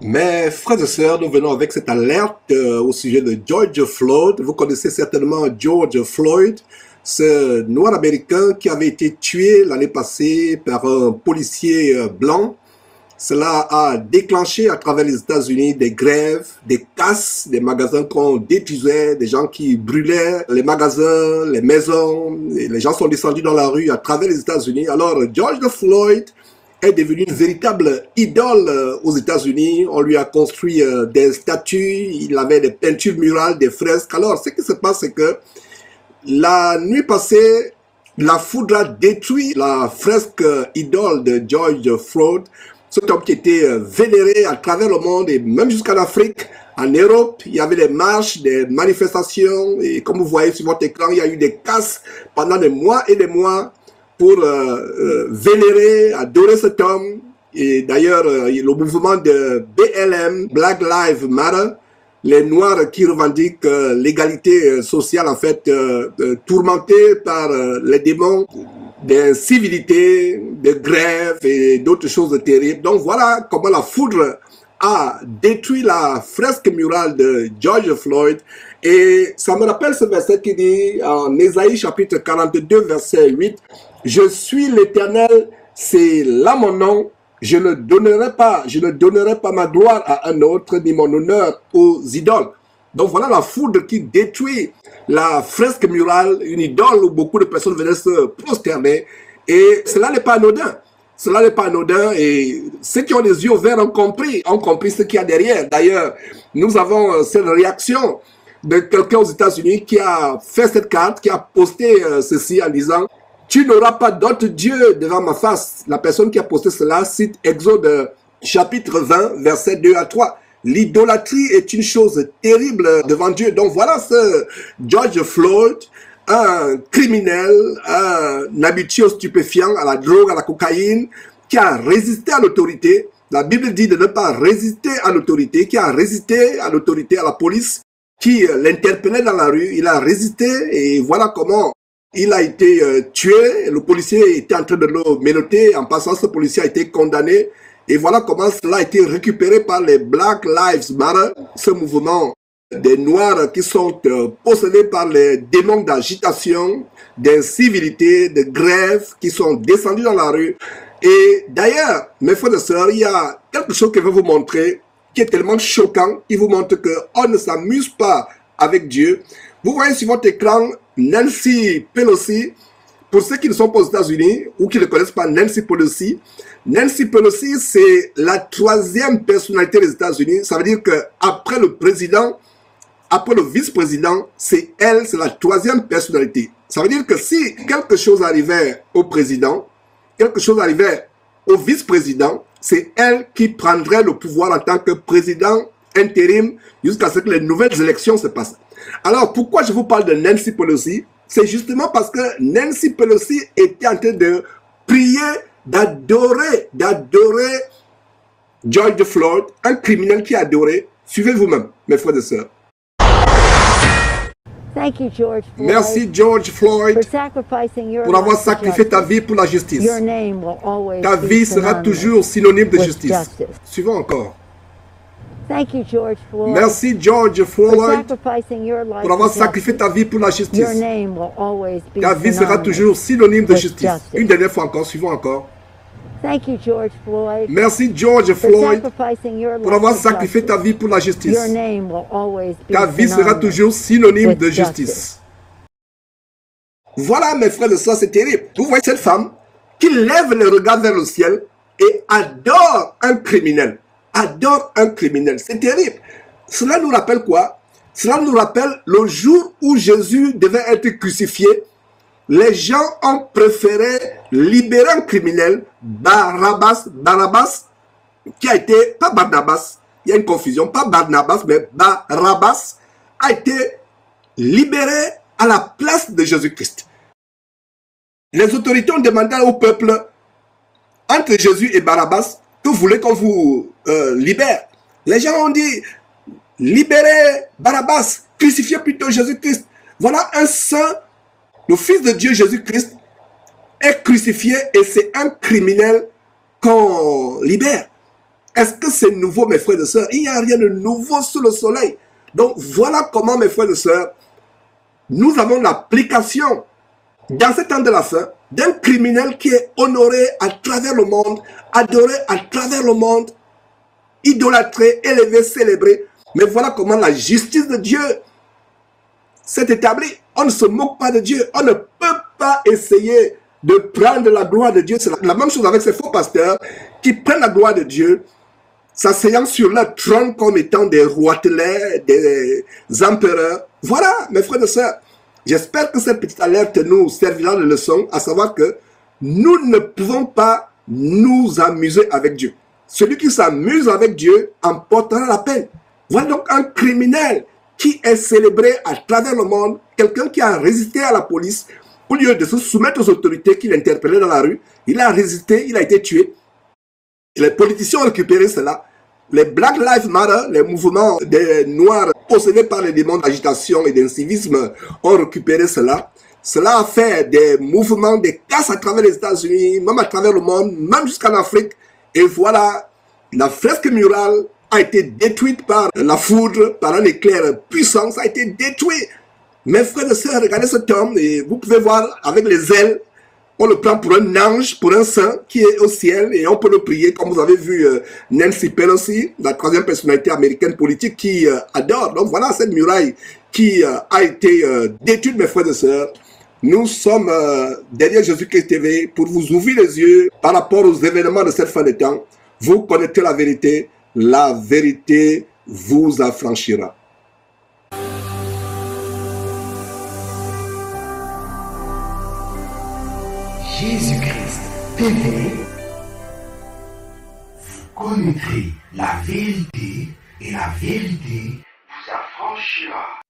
Mes frères et sœurs, nous venons avec cette alerte au sujet de George Floyd. Vous connaissez certainement George Floyd, ce noir américain qui avait été tué l'année passée par un policier blanc. Cela a déclenché à travers les États-Unis des grèves, des casses, des magasins qu'on détruisait, des gens qui brûlaient les magasins, les maisons. Et les gens sont descendus dans la rue à travers les États-Unis. Alors George Floyd est devenu une véritable idole aux États-Unis. On lui a construit des statues, il avait des peintures murales, des fresques. Alors, ce qui se passe, c'est que la nuit passée, la foudre a détruit la fresque idole de George Floyd, cet homme qui était vénéré à travers le monde et même jusqu'en Afrique. En Europe, il y avait des marches, des manifestations et comme vous voyez sur votre écran, il y a eu des casses pendant des mois et des mois pour vénérer, adorer cet homme. Et d'ailleurs, le mouvement de BLM, Black Lives Matter, les Noirs qui revendiquent l'égalité sociale, en fait, tourmentés par les démons d'incivilité, de grève et d'autres choses terribles. Donc voilà comment la foudre a détruit la fresque murale de George Floyd. Et ça me rappelle ce verset qui dit en Ésaïe chapitre 42, verset 8, « Je suis l'Éternel, c'est là mon nom, je ne donnerai pas ma gloire à un autre, ni mon honneur aux idoles. » Donc voilà la foudre qui détruit la fresque murale, une idole où beaucoup de personnes venaient se prosterner. Et cela n'est pas anodin. Cela n'est pas anodin et ceux qui ont les yeux ouverts ont compris ce qu'il y a derrière. D'ailleurs, nous avons cette réaction de quelqu'un aux États-Unis qui a fait cette carte, qui a posté ceci en disant « Tu n'auras pas d'autre Dieu devant ma face ». La personne qui a posté cela cite Exode chapitre 20, versets 2 à 3. L'idolâtrie est une chose terrible devant Dieu. Donc voilà ce George Floyd, un criminel, un habitué aux stupéfiants, à la drogue, à la cocaïne, qui a résisté à l'autorité. La Bible dit de ne pas résister à l'autorité, qui a résisté à l'autorité, à la police, qui l'interpellait dans la rue. Il a résisté et voilà comment il a été tué. Le policier était en train de le menotter. En passant, ce policier a été condamné. Et voilà comment cela a été récupéré par les Black Lives Matter, ce mouvement des Noirs qui sont possédés par les démons d'agitation, d'incivilité, de grève, qui sont descendus dans la rue. Et d'ailleurs, mes frères et sœurs, il y a quelque chose que je vais vous montrer qui est tellement choquant, qui vous montre qu'on ne s'amuse pas avec Dieu. Vous voyez sur votre écran Nancy Pelosi. Pour ceux qui ne sont pas aux États-Unis ou qui ne connaissent pas Nancy Pelosi, c'est la troisième personnalité des États-Unis. Ça veut dire qu'après le président, après le vice-président, c'est elle, c'est la troisième personnalité. Ça veut dire que si quelque chose arrivait au président, quelque chose arrivait au vice-président, c'est elle qui prendrait le pouvoir en tant que président intérim jusqu'à ce que les nouvelles élections se passent. Alors, pourquoi je vous parle de Nancy Pelosi? C'est justement parce que Nancy Pelosi était en train de prier, d'adorer George Floyd, un criminel qui a adoré. Suivez vous-même, mes frères et sœurs. Merci George Floyd pour avoir sacrifié ta vie pour la justice. Ta vie sera toujours synonyme de justice. Suivons encore. Merci George Floyd pour avoir sacrifié ta vie pour la justice. Ta vie sera toujours synonyme de justice. Une dernière fois encore, suivons encore. Merci George Floyd pour avoir sacrifié ta vie pour la justice. Ta vie sera toujours synonyme de justice. Voilà mes frères et sœurs, c'est terrible. Vous voyez cette femme qui lève le regard vers le ciel et adore un criminel. Adore un criminel. C'est terrible. Cela nous rappelle quoi? Cela nous rappelle le jour où Jésus devait être crucifié. Les gens ont préféré libérer un criminel, Barabbas, qui a été, pas Barnabas, il y a une confusion, pas Barnabas, mais Barabbas, a été libéré à la place de Jésus-Christ. Les autorités ont demandé au peuple, entre Jésus et Barabbas, que vous voulez qu'on vous libère. Les gens ont dit, libérez Barabbas, crucifiez plutôt Jésus-Christ. Voilà un saint, le Fils de Dieu Jésus-Christ est crucifié et c'est un criminel qu'on libère. Est-ce que c'est nouveau, mes frères et sœurs? Il n'y a rien de nouveau sous le soleil. Donc voilà comment, mes frères et sœurs, nous avons l'application dans ce temps de la fin d'un criminel qui est honoré à travers le monde, adoré à travers le monde, idolâtré, élevé, célébré. Mais voilà comment la justice de Dieu s'est établie. On ne se moque pas de Dieu. On ne peut pas essayer de prendre la gloire de Dieu. C'est la même chose avec ces faux pasteurs qui prennent la gloire de Dieu, s'asseyant sur leur trône comme étant des roitelets, des empereurs. Voilà, mes frères et sœurs. J'espère que cette petite alerte nous servira de leçon, à savoir que nous ne pouvons pas nous amuser avec Dieu. Celui qui s'amuse avec Dieu emportera la peine. Voilà donc un criminel qui est célébré à travers le monde, quelqu'un qui a résisté à la police, au lieu de se soumettre aux autorités qu'il interpellait dans la rue, il a résisté, il a été tué. Et les politiciens ont récupéré cela. Les Black Lives Matter, les mouvements des Noirs possédés par les démons d'agitation et d'incivisme ont récupéré cela. Cela a fait des mouvements, des casses à travers les États-Unis, même à travers le monde, même jusqu'en Afrique. Et voilà, la fresque murale a été détruite par la foudre, par un éclair puissant, ça a été détruit. Mes frères et sœurs, regardez cet homme et vous pouvez voir avec les ailes. On le prend pour un ange, pour un saint qui est au ciel et on peut le prier, comme vous avez vu Nancy Pelosi, la troisième personnalité américaine politique qui adore. Donc voilà cette muraille qui a été détruite, mes frères et sœurs. Nous sommes derrière Jésus-Christ TV pour vous ouvrir les yeux par rapport aux événements de cette fin de temps. Vous connaissez la vérité vous affranchira. Jésus-Christ TV, vous connaîtrez la vérité et la vérité vous affranchira.